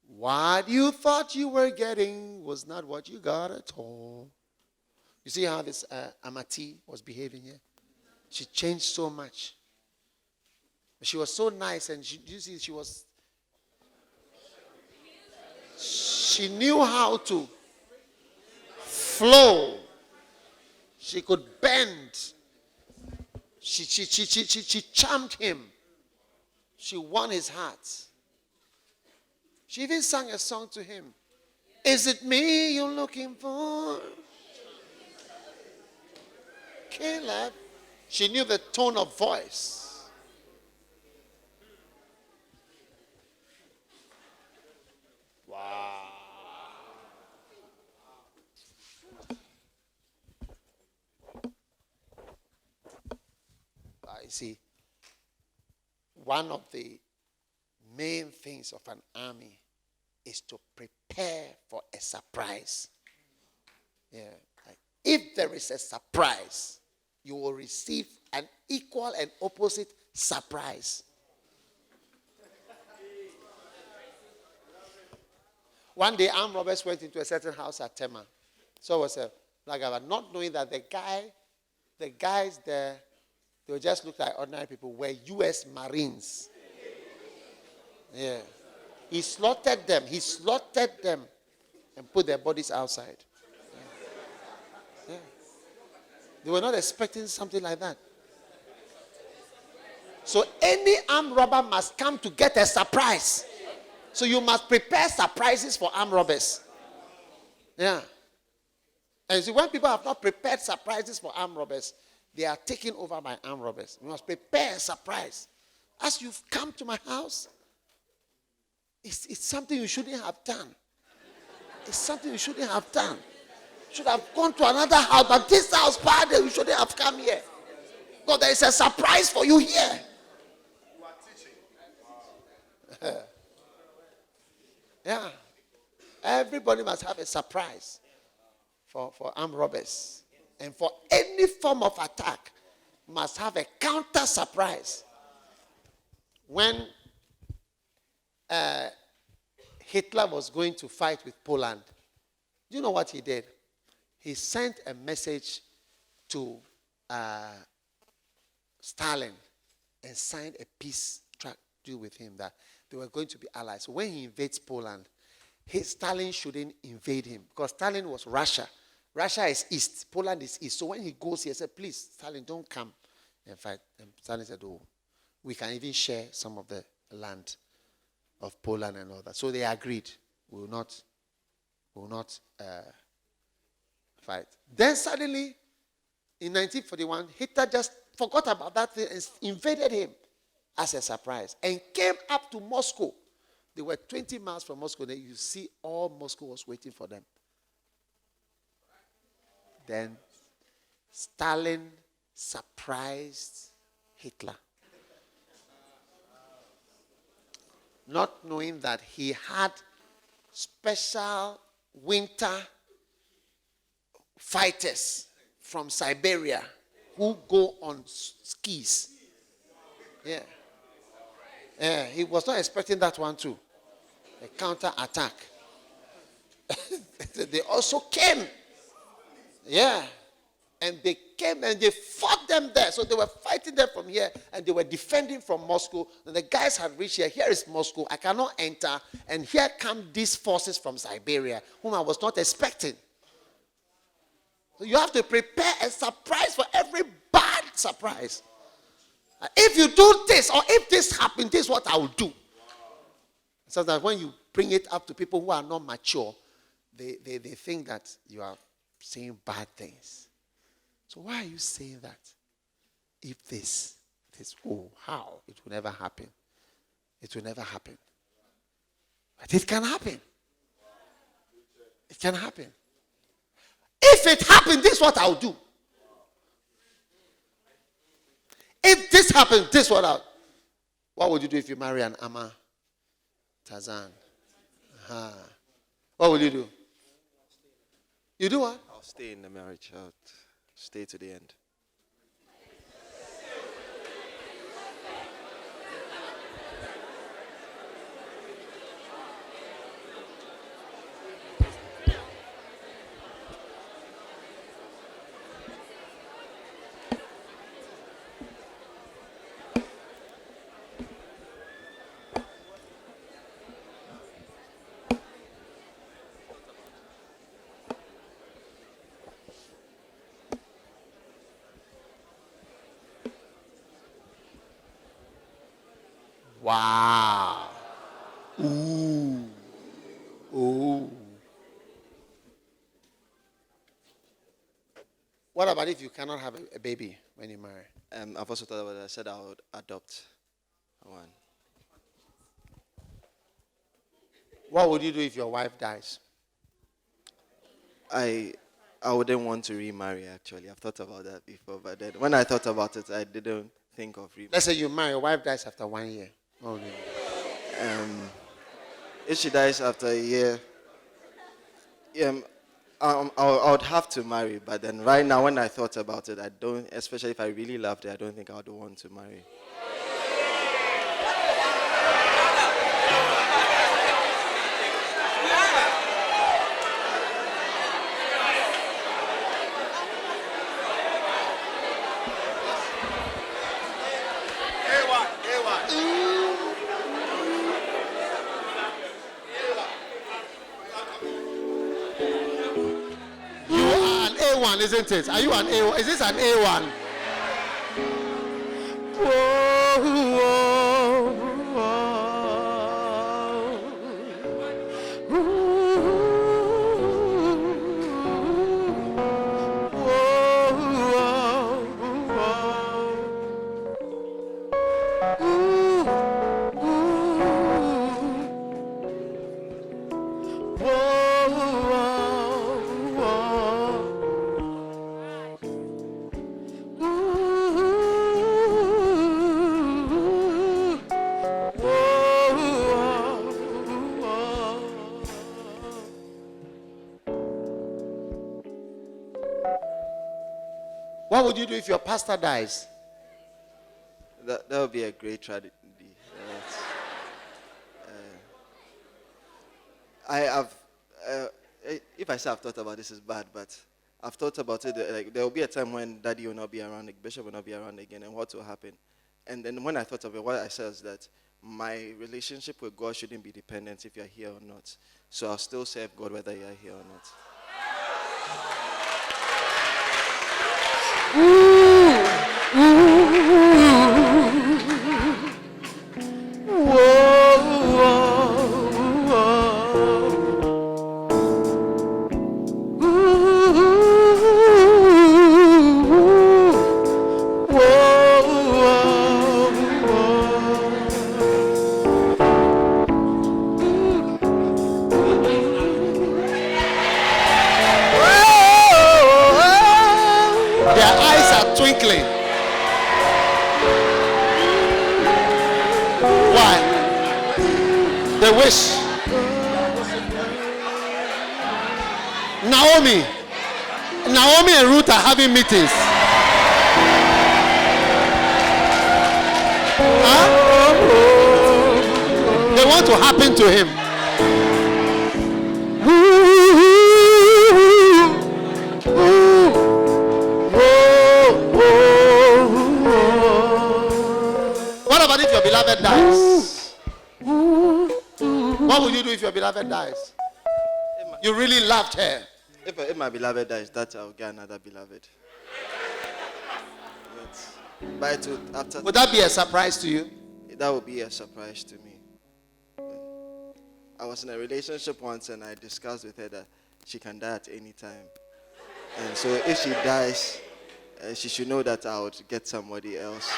A: what you thought you were getting was not what you got at all. You see how this Amati was behaving here? She changed so much. She was so nice, and she knew how to flow. She could bend. She charmed him. She won his heart. She even sang a song to him. Is it me you're looking for? Caleb. She knew the tone of voice. Wow. I see. One of the main things of an army is to prepare for a surprise. Yeah. Like if there is a surprise, you will receive an equal and opposite surprise. One day, armed robbers went into a certain house at Tema. So it was a black guy, not knowing that the guys there, they just looked like ordinary people, were U.S. Marines. Yeah. He slaughtered them and put their bodies outside. Yeah. They were not expecting something like that. So any armed robber must come to get a surprise. So you must prepare surprises for armed robbers. Yeah. And see, when people have not prepared surprises for armed robbers, they are taken over by armed robbers. You must prepare a surprise. As you've come to my house, it's something you shouldn't have done. It's something you shouldn't have done. You should have gone to another house, but this house, Father, you shouldn't have come here. God, there is a surprise for you here. Yeah. Everybody must have a surprise for armed robbers. And for any form of attack, must have a counter surprise. When Hitler was going to fight with Poland, do you know what he did? He sent a message to Stalin and signed a peace deal with him that they were going to be allies. So when he invades Poland, Stalin shouldn't invade him because Stalin was Russia. Russia is east. Poland is east. So when he goes here, he said, please, Stalin, don't come and fight. And Stalin said, oh, we can even share some of the land of Poland and all that. So they agreed. We will not fight. Then suddenly, in 1941, Hitler just forgot about that thing and invaded him as a surprise and came up to Moscow. They were 20 miles from Moscow. Then you see all Moscow was waiting for them. Then Stalin surprised Hitler. Not knowing that he had special winter fighters from Siberia who go on skis. Yeah. Yeah, he was not expecting that one too. A counter attack. They also came. Yeah. And they came and they fought them there. So they were fighting them from here and they were defending from Moscow. And the guys had reached here. Here is Moscow. I cannot enter. And here come these forces from Siberia, whom I was not expecting. So you have to prepare a surprise for every bad surprise. If you do this, or if this happens, this is what I will do. So that when you bring it up to people who are not mature, they think that you are saying bad things. So why are you saying that? If this, oh, how? It will never happen. It will never happen. But it can happen. It can happen. If it happens, this is what I'll do. If this happens, this is what I'll. What would you do if you marry an Ama? Tarzan. Uh-huh. What will you do? You do what?
B: I'll stay in the marriage. I'll stay to the end.
A: Wow. Ooh. Ooh. What about if you cannot have a baby when you marry?
B: I've also thought about it. I said I would adopt one.
A: What would you do if your wife dies?
B: I wouldn't want to remarry, actually. I've thought about that before, but then when I thought about it, I didn't think of remarrying.
A: Let's say you marry, your wife dies after 1 year. Oh, no.
B: If she dies after a year, I would have to marry. But then right now, when I thought about it, I don't, especially if I really loved her, I don't think I would want to marry.
A: Isn't it? Are you an A1? Is this an A1? Whoa. What would you do if your pastor dies?
C: That would be a great tragedy. I have, if I say I've thought about this, is bad, but I've thought about it. Like there will be a time when Daddy will not be around, like Bishop will not be around again, and what will happen? And then when I thought of it, what I said is that my relationship with God shouldn't be dependent if you're here or not. So I'll still serve God whether you're here or not.
A: Their eyes are twinkling. Why? They wish. Naomi and Ruth are having meetings. Huh? They want to happen to him. What about if your beloved dies? What would you do if your beloved dies? You really loved her.
C: If my beloved dies, that I'll get another beloved. But after
A: Would that be a surprise to you?
C: that would be a surprise to me. I was in a relationship once and I discussed with her that she can die at any time. And so if she dies, she should know that I would get somebody else.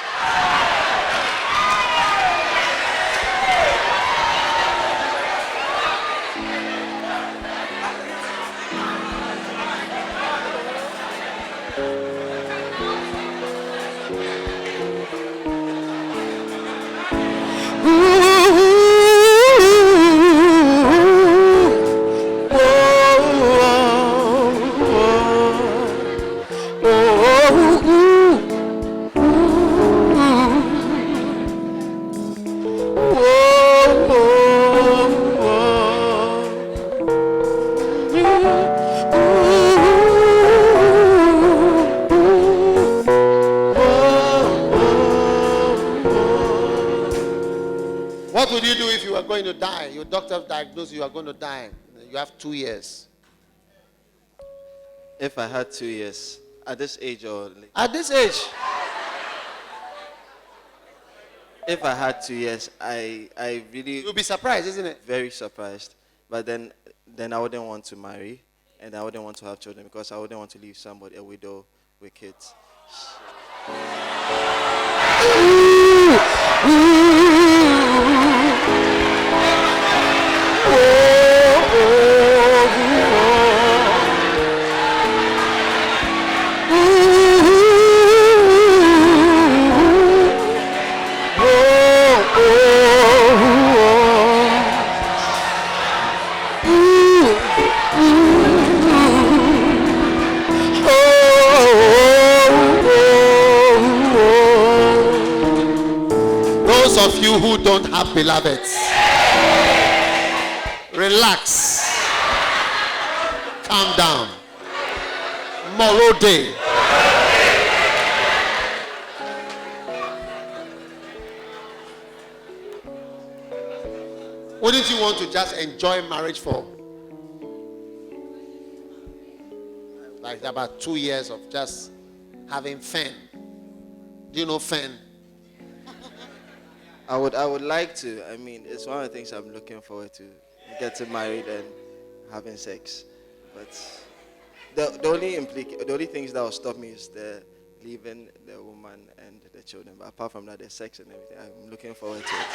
A: What would you do if you were going to die? Your doctor diagnosed you are going to die. You have 2 years.
C: If I had 2 years, at this age or
A: At this age,
C: if I had 2 years, I really
A: you'll be surprised, isn't it?
C: very surprised. But then I wouldn't want to marry and I wouldn't want to have children because I wouldn't want to leave somebody a widow with kids.
A: Those of you who don't have beloveds, relax. Calm down. Tomorrow day. Wouldn't you want to just enjoy marriage for like about 2 years of just having fun? Do you know fun?
C: I would like to. I mean, it's one of the things I'm looking forward to. getting married and having sex. But the only things that will stop me is the leaving the woman and the children. But apart from that, the sex and everything, I'm looking forward to it.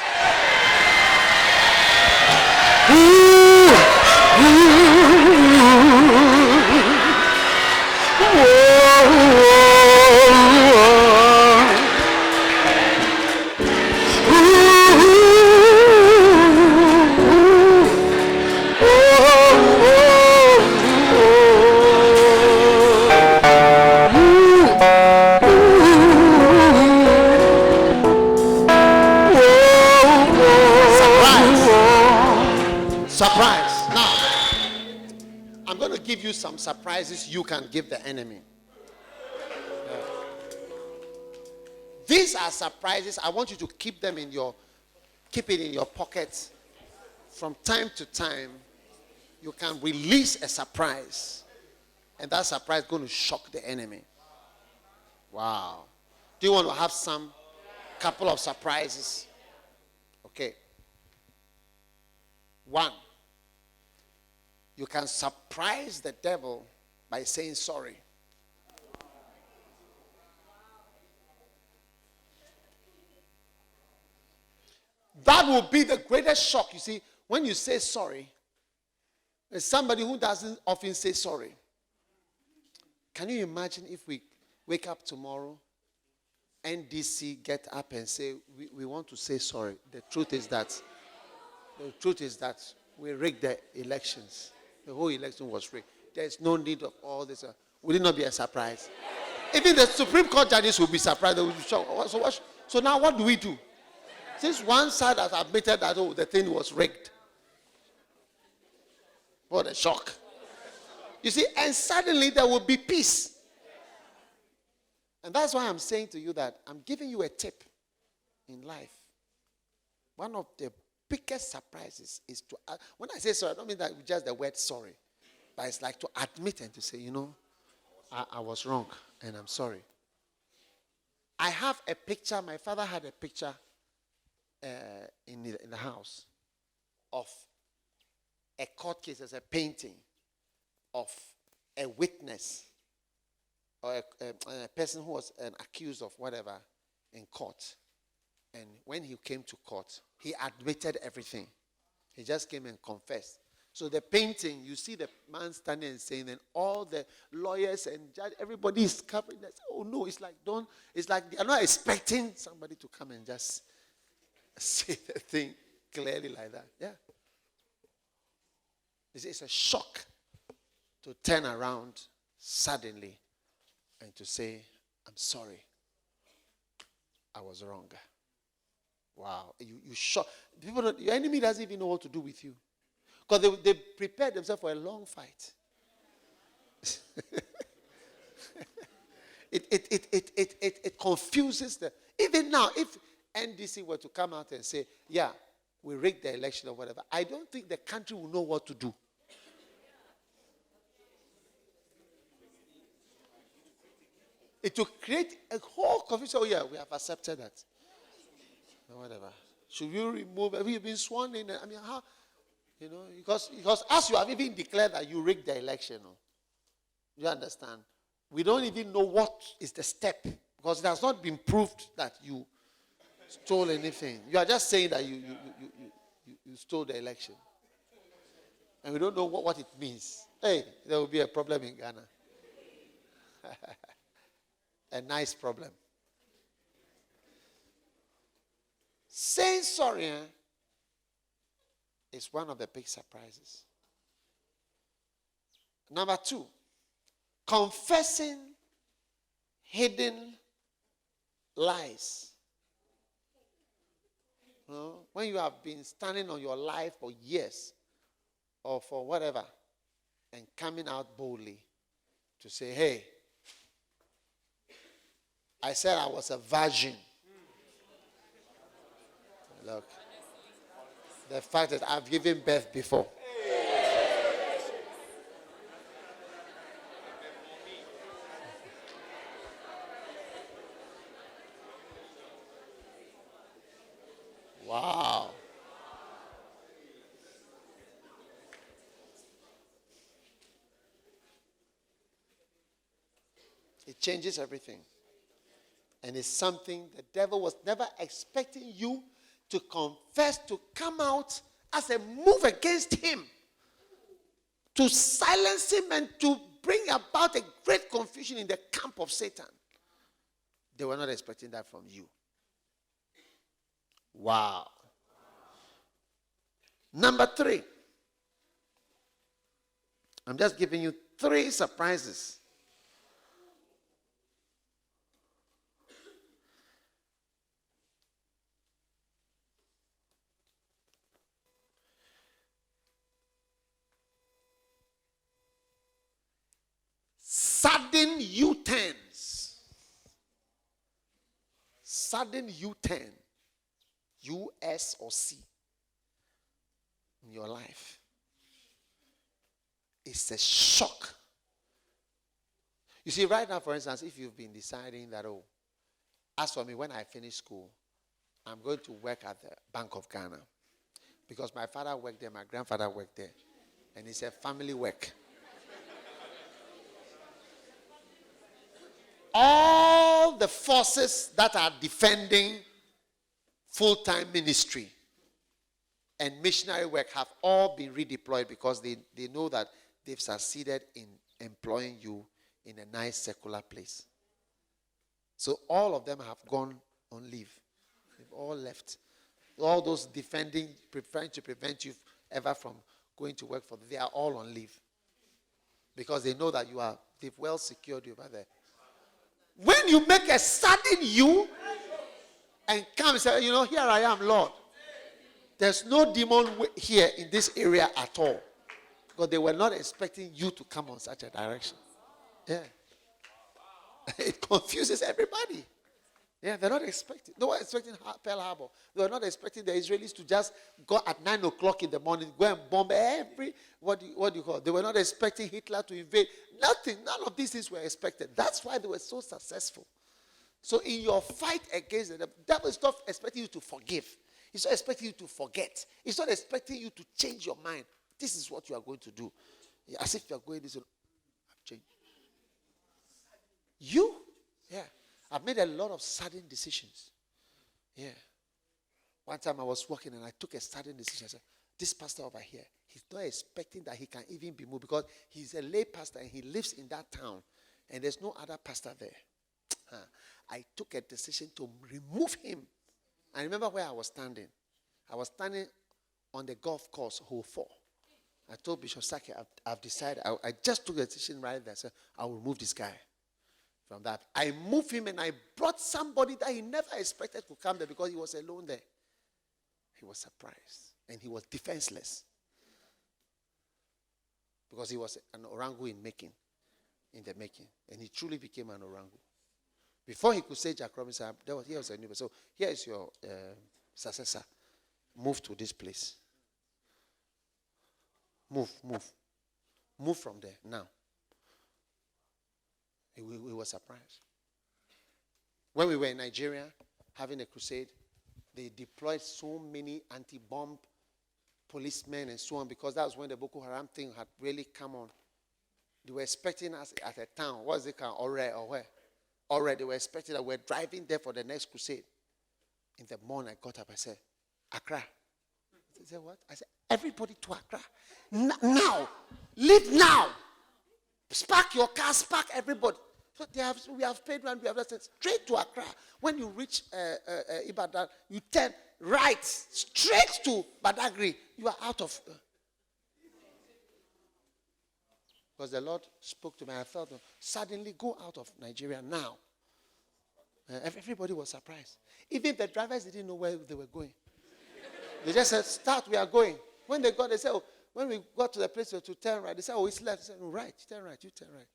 A: Surprise. Surprise. Now, I'm going to give you some surprises you can give the enemy. These are surprises. I want you to keep it in your pocket. From time to time, you can release a surprise. And that surprise is going to shock the enemy. Wow. Do you want to have some couple of surprises? Okay. One, you can surprise the devil by saying sorry. That will be the greatest shock. You see, when you say sorry, there's somebody who doesn't often say sorry. Can you imagine if we wake up tomorrow, NDC get up and say, we want to say sorry. The truth is that we rigged the elections. The whole election was rigged. There's no need of all this. Will it not be a surprise? Even the Supreme Court judges will be surprised. They will be shocked. So now what do we do? Since one side has admitted that the thing was rigged. What a shock. You see, and suddenly there will be peace. And that's why I'm saying to you that I'm giving you a tip in life. One of the biggest surprises is to, when I say sorry, I don't mean that with just the word sorry. But it's like to admit and to say, I was wrong and I'm sorry. I have a picture, my father had a picture in the house of a court case, as a painting of a witness or a person who was accused of whatever in court. And when he came to court, he admitted everything. He just came and confessed. So the painting, you see the man standing and saying, and all the lawyers and judge, everybody is covering that. Oh no, it's like they're not expecting somebody to come and just say the thing clearly like that. Yeah. It's a shock to turn around suddenly and to say, I'm sorry. I was wrong. Wow. You shock. Your enemy doesn't even know what to do with you. Because they prepared themselves for a long fight. It confuses them. Even now, if NDC were to come out and say, yeah, we rigged the election or whatever, I don't think the country will know what to do. It will create a whole confusion. Oh, yeah, we have accepted that. Or whatever. Should we remove? Have you been sworn in? I mean, how? Because as you have even declared that you rigged the election, you understand? We don't even know what is the step because it has not been proved that you stole anything. You are just saying that you stole the election. And we don't know what it means. Hey, there will be a problem in Ghana. A nice problem. Saying sorry is one of the big surprises. Number 2, confessing hidden lies. When you have been standing on your life for years or for whatever and coming out boldly to say, hey, I said I was a virgin. Look, the fact that I've given birth before. Wow. It changes everything. And it's something the devil was never expecting you to confess, to come out as a move against him, to silence him and to bring about a great confusion in the camp of Satan. They were not expecting that from you. Wow. Number 3. I'm just giving you 3 surprises. Sudden U-turns. Sudden U-turn. U-S or C. In your life. It's a shock. You see, right now, for instance, if you've been deciding that, as for me, when I finish school, I'm going to work at the Bank of Ghana. Because my father worked there, my grandfather worked there. And it's a family work. All the forces that are defending full-time ministry and missionary work have all been redeployed because they know that they've succeeded in employing you in a nice secular place. So all of them have gone on leave. They've all left. All those defending, preferring to prevent you ever from going to work for them, they are all on leave. Because they know that they've well secured you over there. When you make a sudden you and come and say, here I am, Lord. There's no demon here in this area at all. Because they were not expecting you to come on such a direction. Yeah. It confuses everybody. Yeah, they're not expecting. They were expecting Pearl Harbor. They were not expecting the Israelis to just go at 9 o'clock in the morning, go and bomb what do you call it? They were not expecting Hitler to invade. Nothing. None of these things were expected. That's why they were so successful. So in your fight against the devil is not expecting you to forgive. He's not expecting you to forget. He's not expecting you to change your mind. This is what you are going to do. As if you are going to change. You? Yeah. I've made a lot of sudden decisions. Yeah. One time I was walking and I took a sudden decision. I said, this pastor over here, he's not expecting that he can even be moved because he's a lay pastor and he lives in that town and there's no other pastor there. I took a decision to remove him. I remember where I was standing. I was standing on the golf course, hole 4. I told Bishop Saki, I've decided, I just took a decision right there. I said, I will remove this guy from that. I moved him and I brought somebody that he never expected to come there because he was alone there. He was surprised and he was defenseless because he was an orangu in the making. And he truly became an orangu. Before he could say Jack Robinson, here was a new. So here is your successor. Move to this place. Move from there now. He was surprised. When we were in Nigeria having a crusade, they deployed so many anti-bomb policemen and so on because that was when the Boko Haram thing had really come on. They were expecting us at a town. What is it called? Ore or where? Ore. They were expecting that we were driving there for the next crusade. In the morning, I got up. I said, Accra. They said, what? I said, everybody to Accra. Now. Leave now. Spark your car, spark everybody. So we have paid rent, we have said straight to Accra. When you reach Ibadan, you turn right, straight to Badagry. You are out of... because the Lord spoke to me, I felt, suddenly go out of Nigeria now. Everybody was surprised. Even the drivers didn't know where they were going. They just said, start, we are going. When they got, they said, when we got to the place to turn right, they said, it's left. They said, right, turn right, you turn right.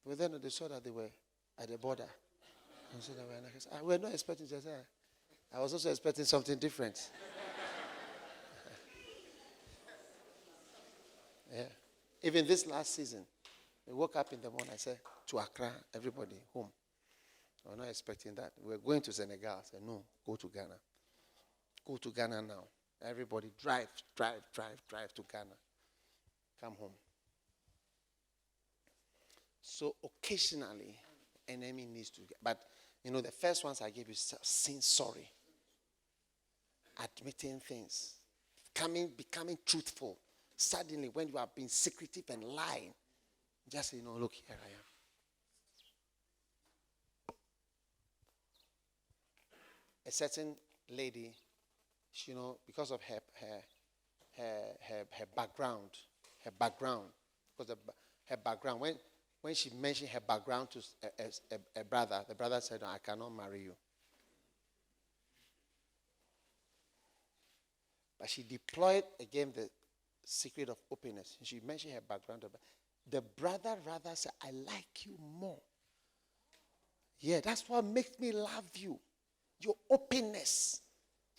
A: But then they saw that they were at the border. And so they were not expecting to say, I was also expecting something different. Yeah. Even this last season, we woke up in the morning, I said, to Accra, everybody, home. I was not expecting that. We were going to Senegal. I said, no, go to Ghana. Go to Ghana now. Everybody drive to Ghana. Come home. So occasionally, enemy needs to get. But, the first ones I gave you, saying sorry, admitting things, becoming truthful. Suddenly, when you have been secretive and lying, just say, look, here I am. A certain lady, because of her background, because her background, when she mentioned her background to a brother, the brother said, no, I cannot marry you. But she deployed again the secret of openness. She mentioned her background. The brother rather said, I like you more. Yeah, that's what makes me love you. Your openness.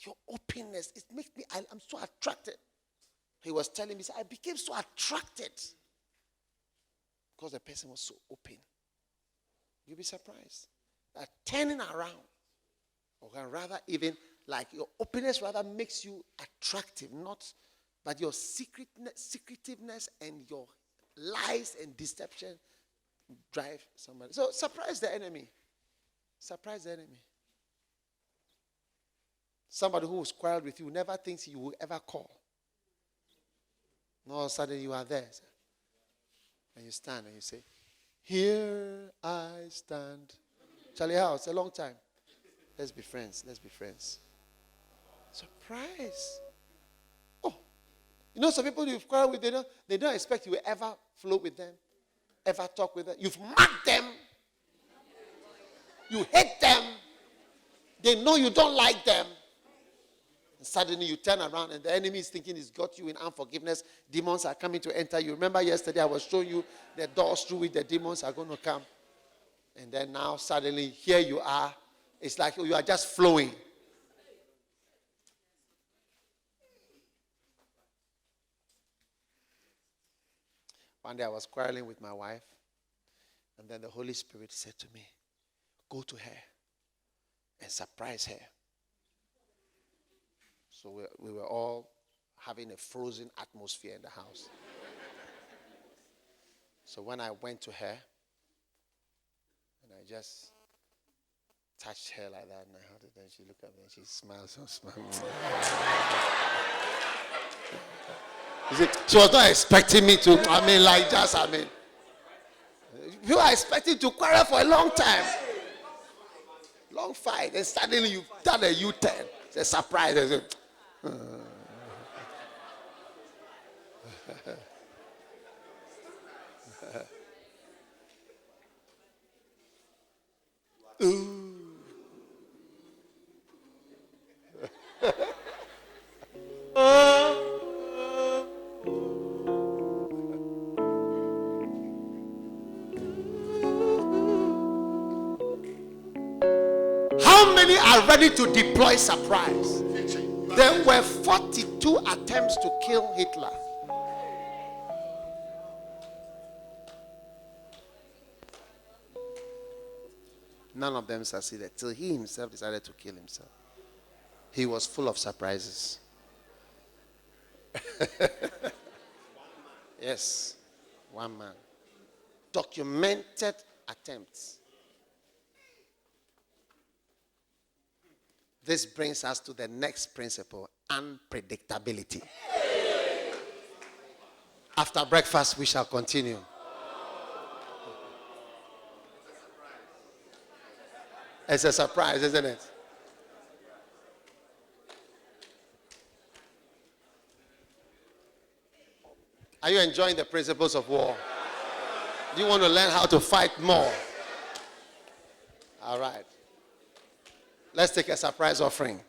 A: It makes me, I'm so attracted. He was telling me, I became so attracted because the person was so open. You'll be surprised. That turning around, or rather even like your openness rather makes you attractive, but your secretiveness and your lies and deception drive somebody. So surprise the enemy. Surprise the enemy. Somebody who was quarreled with you never thinks you will ever call. And all of a sudden you are there. And you stand and you say, here I stand. Charlie House, a long time. Let's be friends. Surprise. Oh. Some people you've quarreled with, they don't expect you will ever flow with them, ever talk with them. You've marked them. You hate them. They know you don't like them. And suddenly you turn around and the enemy is thinking he's got you in unforgiveness. Demons are coming to enter you. Remember yesterday I was showing you the doors through which the demons are going to come. And then now suddenly here you are. It's like you are just flowing. One day I was quarreling with my wife. And then the Holy Spirit said to me, go to her and surprise her. So we were all having a frozen atmosphere in the house. So when I went to her, and I just touched her like that, and I held it, and she looked at me and she smiled, so smiled. You see, she was not expecting me to, you are expecting to quarrel for a long time. Long fight, and suddenly you've done a U-turn. It's a surprise. How many are ready to deploy surprise? There were 42 attempts to kill Hitler. None of them succeeded till he himself decided to kill himself. He was full of surprises. Yes, one man. Documented attempts. This brings us to the next principle, unpredictability. After breakfast, we shall continue. It's a surprise, isn't it? Are you enjoying the principles of war? Do you want to learn how to fight more? All right. Let's take a surprise offering.